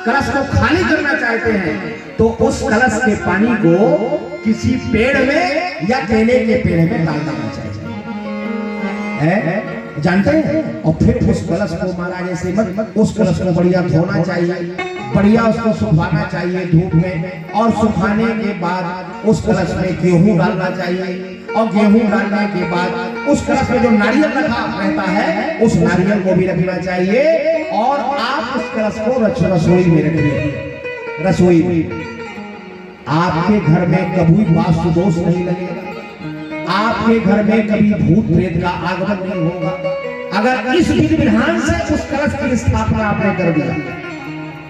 कलश को खाली करना चाहते हैं तो उस कलश के पानी को किसी पेड़ में या केले के पेड़ में डाल देना चाहिए, है जानते हैं। और फिर उस कलश को महाराज जैसे मत उस कलश को बढ़िया धोना चाहिए, बढ़िया उसको सुखाना चाहिए धूप में, और सुखाने के बाद उस कलश में गेहूं डालना चाहिए, और गेहूं डालने के बाद उस कलश में जो नारियल रखा रहता है उस नारियल को भी रखना चाहिए, और आप उस कलश को रसोई में रखिए। रसोई में आपके घर में कभी वास्तु दोष नहीं लगेगा, आपके घर में कभी भूत प्रेत का आगमन नहीं होगा अगर इस विधि विधान से उस कलश की स्थापना आपने कर दिया।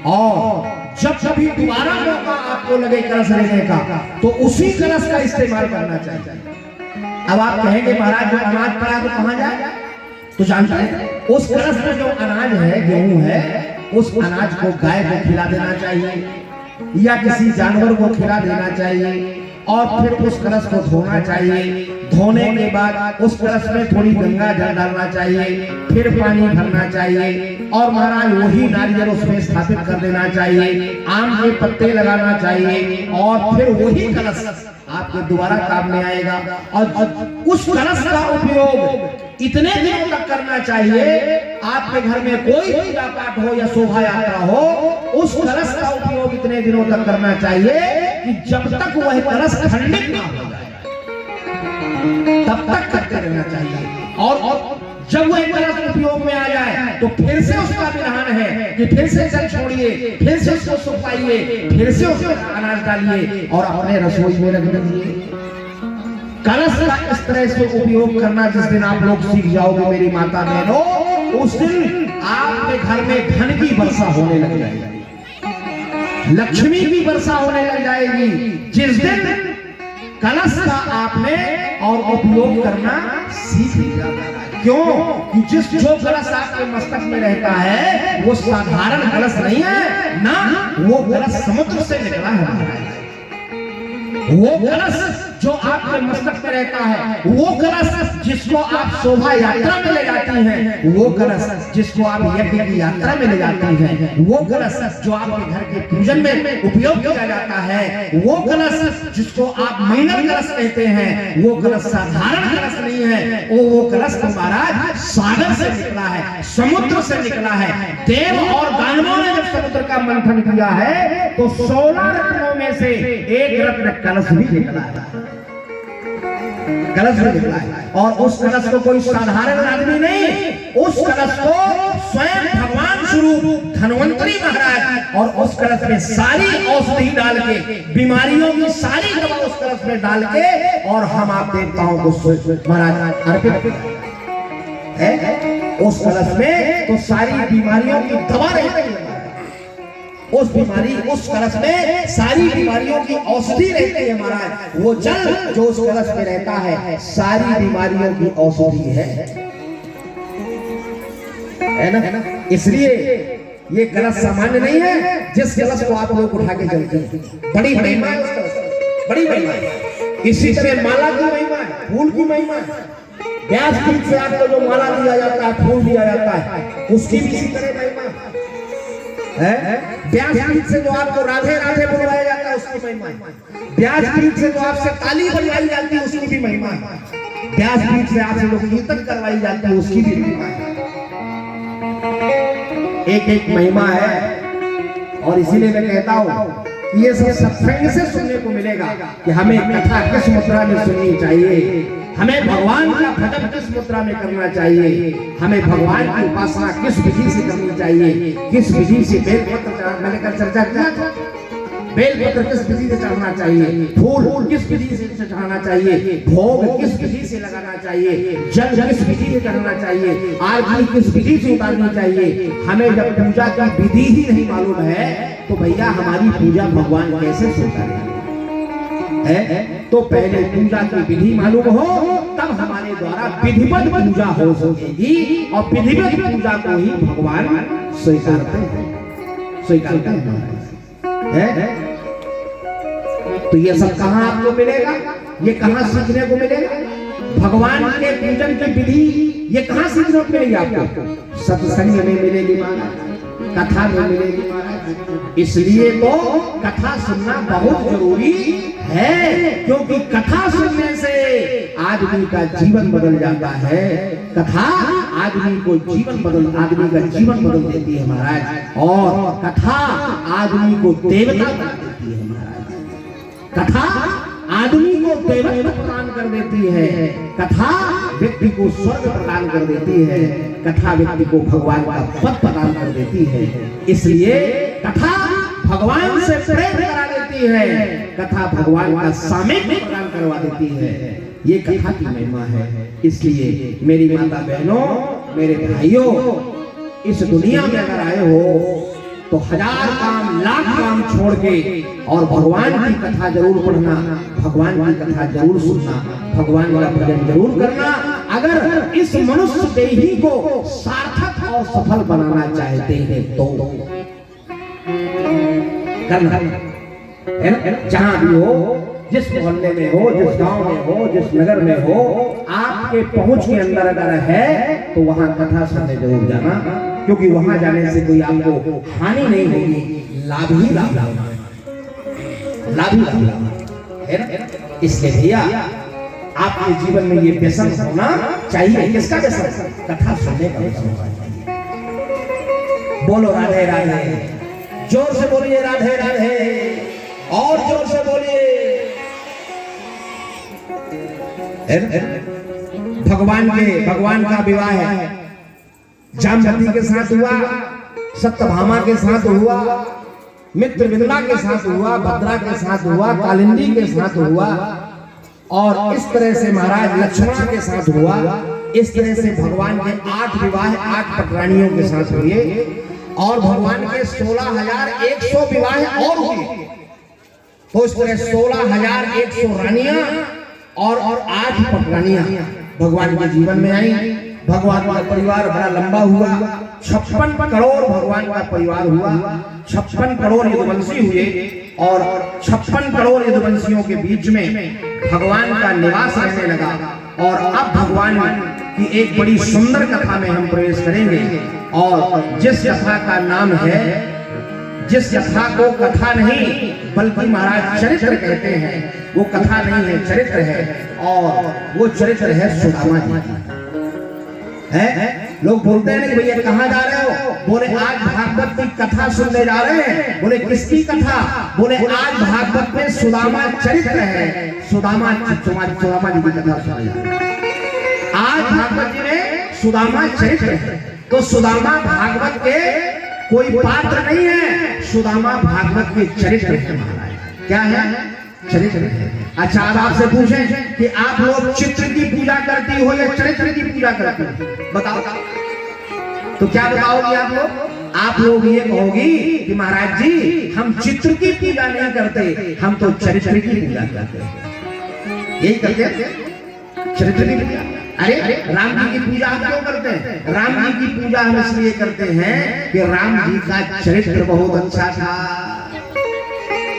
और जब कभी दोबारा मौका आपको लगे कलश लेने का तो उसी कलश का इस्तेमाल करना चाहिए। अब आप कहेंगे महाराज जो अनाज पड़ा तो कहां जाए, तो जानते हैं उस कलश में जो अनाज है, गेहूं है, उस अनाज को गाय को खिला देना चाहिए या किसी जानवर को खिला देना चाहिए, और फिर उस कलश को धोना चाहिए। धोने के बाद उस कलश में थोड़ी गंगा जल डालना चाहिए, फिर पानी भरना चाहिए, और महाराज वही नारियल उसमें स्थापित कर देना चाहिए, आम के पत्ते लगाना चाहिए, और फिर वही कलश आपके दोबारा काम में आएगा। और उस कलश का उपयोग इतने दिनों तक करना चाहिए, आपके घर में कोई पूजा पाठ हो या शोभा यात्रा हो, उस कलश का उपयोग इतने दिनों तक करना चाहिए कि जब तक वह कलश खंडित ना हो जाए तब तक करते रहना चाहिए। और जब वह कलश उपयोग में आ जाए तो फिर से उसका विधान है कि फिर से जल छोड़िए, फिर से उसको सुखाइए, फिर से उसको अनाज डालिए और अपने रसोई में रख दीजिए। कलश का इस तरह से उपयोग करना जिस दिन आप लोग सीख जाओगे मेरी माता बहनों, उस दिन आपके घर में धन की वर्षा होने लग जाएगी, लक्ष्मी की वर्षा होने लग जाएगी। जिस दिन कलश का आपने और उपयोग करना सीख लिया। क्यों कि जो कलश आपके मस्तक में रहता है वो साधारण कलश नहीं है ना, वो कलश समुद्र से निकला है। वो कलश जो आपके मस्तक में रहता है, वो कलश जिसको आप शोभा यात्रा में ले जाती हैं, वो कलश जिसको आप यज्ञ की यात्रा में ले जाती हैं, वो कलश जो आपके घर के पूजन में उपयोग किया जाता है, वो कलश जिसको आप मंगल कलश कहते हैं, वो कलश साधारण कलश नहीं है। वो कलश महाराज सागर से निकला है, समुद्र से निकला है। देव और दानवों ने जब समुद्र का मंथन किया है तो 16 रत्नों में से एक रत्न कलश भी निकला है, कलश भी निकला है। और उस कलश को कोई साधारण आदमी नहीं, उस कलश को स्वयं भगवान स्वरूप धन्वंतरी महाराज, और उस कलश में सारी औषधि डाल के, बीमारियों की सारी दवा उस कलश में डाल के, और हम आप देवताओं को महाराज अर्पित है। उस कलश में तो सारी बीमारियों की दवा रहती है, उस कलश में सारी बीमारियों की औषधि रहती है महाराज। वो जल जो उस कलश में रहता है सारी बीमारियों की औषधि है ना। इसलिए ये कलश सामान्य नहीं है जिस कलश को आप लोग उठा के चलते हैं। बड़ी महिमा है उस कलश की, बड़ी महिमा है। इसी तरह माला की महिमा है, फूल की महिमा है। व्यासपीठ से आपको जो माला दिया जाता है, फूल दिया जाता है, उसकी भी इसी तरह महिमा है। व्यासपीठ से जो आपको राधे राधे बुलवाया जाता है उसकी महिमा है। व्यासपीठ से जो आपसे ताली बजवाई जाती है उसकी भी महिमा है। व्यासपीठ से आपसे लोग कीर्तन करवाई जाती है उसकी भी महिमा है। एक एक महिमा है। और इसीलिए मैं कहता हूँ कि ये सब सत्संग से सुनने को मिलेगा कि हमें कथा किस मुद्रा में सुननी चाहिए, हमें भगवान का भजन किस मुद्रा में करना चाहिए, हमें भगवान की उपासना किस विधि से करनी चाहिए, किस विधि से बेलपत्र मैंने कल चर्चा किया था, बेलपत्र किस विधि से चढ़ाना चाहिए, फूल किस विधि से चढ़ाना चाहिए, भोग किस विधि से लगाना चाहिए, जल किस विधि से चढ़ाना चाहिए, आरती किस विधि से उतारनी चाहिए। हमें जब पूजा की विधि ही नहीं मालूम है तो भैया हमारी पूजा भगवान कैसे स्वीकारेंगे? तो पहले पूजा की विधि मालूम हो तब हमारे द्वारा विधिवत पूजा हो सकेगी, और विधिवत पूजा को ही भगवान स्वीकारते हैं। तो ये सब कहाँ आपको मिलेगा, ये कहाँ सीखने को मिलेगा? भगवान के पूजन की विधि ये कहाँ सीखने को मिलेगी आपको? सत्संग में मिलेगी महाराज, कथा में मिलेगी महाराज, इसलिए तो कथा सुनना बहुत जरूरी है, क्योंकि कथा सुनने से आदमी का जीवन बदल जाता है। कथा आदमी का जीवन बदल देती है महाराज, और कथा आदमी को देवता बना देती है महाराज। कथा आदमी को देवत्व प्रदान कर देती है, कथा व्यक्ति को स्वर्ग प्रदान कर देती है, कथा व्यक्ति को भगवान का पद प्रदान कर देती है। इसलिए कथा भगवान से प्रेम करा देती है, कथा भगवान का सामीप्य प्रदान करवा देती है। ये कथा की महिमा है। इसलिए मेरी माता बहनों, मेरे भाइयों, इस दुनिया में अगर आए हो तो 1000 काम, लाख काम छोड़ के और भगवान की कथा जरूर पढ़ना, भगवान की कथा जरूर सुनना, भगवान का भजन जरूर करना। अगर इस मनुष्य देही को सार्थक और सफल बनाना चाहते हैं तो करना है ना। जहां भी हो, जिस मोहल्ले में हो, जिस गांव में हो, जिस नगर में हो, आपके पहुंच के अंदर अगर है तो वहां कथा सुनने जरूर जाना, क्योंकि वहां जाने से कोई आपको हानि नहीं होगी, लाभ ही लाभ है ना। इसलिए भैया आपके जीवन में ये व्यसन होना चाहिए। किसका व्यसन? कथा सुनने का व्यसन होना चाहिए। बोलो राधे राधे, जोर से बोलिए राधे राधे, और जोर से बोलिए। भगवान का विवाह है, जामवती के साथ हुआ, सत्यभामा के साथ हुआ, मित्रविंदा के साथ हुआ, भद्रा के साथ हुआ, कालिंदी के साथ हुआ, और इस तरह से महाराज लक्ष्मण के साथ हुआ। इस तरह से भगवान के 8 विवाह 8 पटरानियों के साथ हुए, और भगवान के 16,100 विवाह और हुए। तो इस तरह 16,100 रानियां और 8 पटरानियां भगवान के जीवन में आई। भगवान का परिवार बड़ा लंबा हुआ, 56 करोड़ भगवान का परिवार हुआ, 56 करोड़ यदुवंशी हुए, और 56 करोड़ यदुवंशियों के बीच में भगवान का निवास रहने लगा। और अब भगवान की एक बड़ी सुंदर कथा में हम प्रवेश करेंगे, और जिस कथा का नाम है, जिस कथा को कथा नहीं बल्कि महाराज चरित्र कहते हैं, वो कथा नहीं है, चरित्र है, और वो चरित्र है सुदामा जी है। लोग बोलते हैं कि भैया कहाँ जा रहे हो? बोले आज भागवत की कथा सुनने जा रहे हैं। बोले किसकी कथा? बोले आज भागवत में सुदामा चरित्र है, सुदामा जी की कथा सुनाई। आज भागवत जी में सुदामा चरित्र है। तो सुदामा भागवत के कोई पात्र नहीं है, सुदामा भागवत के चरित्र है महाराज। क्या है? चरित्र है। अच्छा, अब आपसे पूछें कि आप लोग चित्र की पूजा करती हो या चरित्र की पूजा करती हो? बताओ। तो क्या बताओगी आप लोग? आप लोग ये कहोगी कि महाराज जी हम चित्र की पूजा नहीं करते, हम तो चरित्र की पूजा करते हैं। यही करते हैं, चरित्र की पूजा। अरे राम जी की पूजा हम क्यों करते हैं? राम जी की पूजा हम इसलिए करते हैं कि राम जी का चरित्र बहुत अच्छा था।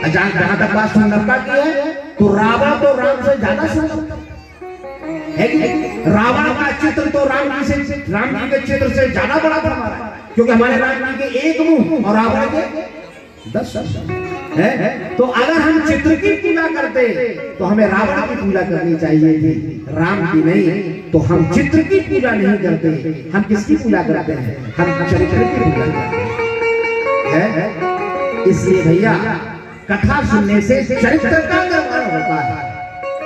जहां तक बात सुंदरता की है, तो रावण तो राम से ज्यादा सुंदर है कि रावण का चित्र तो राम जी के चित्र से ज्यादा बड़ा था हमारा, क्योंकि हमारे राम जी के एक मुंह और रावण के 10 है। तो अगर हम चित्र की पूजा करते तो हमें रावण की पूजा करनी चाहिए थी, राम की नहीं। तो हम चित्र की पूजा नहीं करते, हम किसकी पूजा करते हैं? हम चरित्र की पूजा करते हैं। इसलिए भैया कथा सुनने से चरित्र का निर्माण होता है,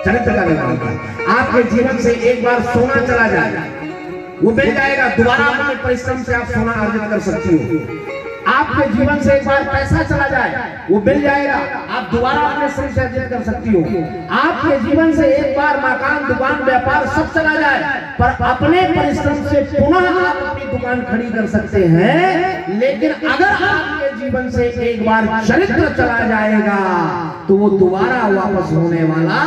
चरित्र का निर्माण होता है। आपके जीवन से एक बार सोना चला जाए, वो मिल जाएगा, दोबारा अपने परिश्रम से आप सोना अर्जित कर सकती हो। आपके जीवन से एक बार पैसा चला जाए, वो मिल जाएगा, आप दोबारा अपने श्रम से अर्जित कर सकती हो। आपके जीवन से एक बार मकान, दुकान, व्यापार सब चला जाए, पर अपने परिश्रम से पुनः आप अपनी दुकान खड़ी कर सकते हैं। लेकिन अगर आपके जीवन से एक बार चरित्र चला जाएगा तो वो दोबारा वापस होने वाला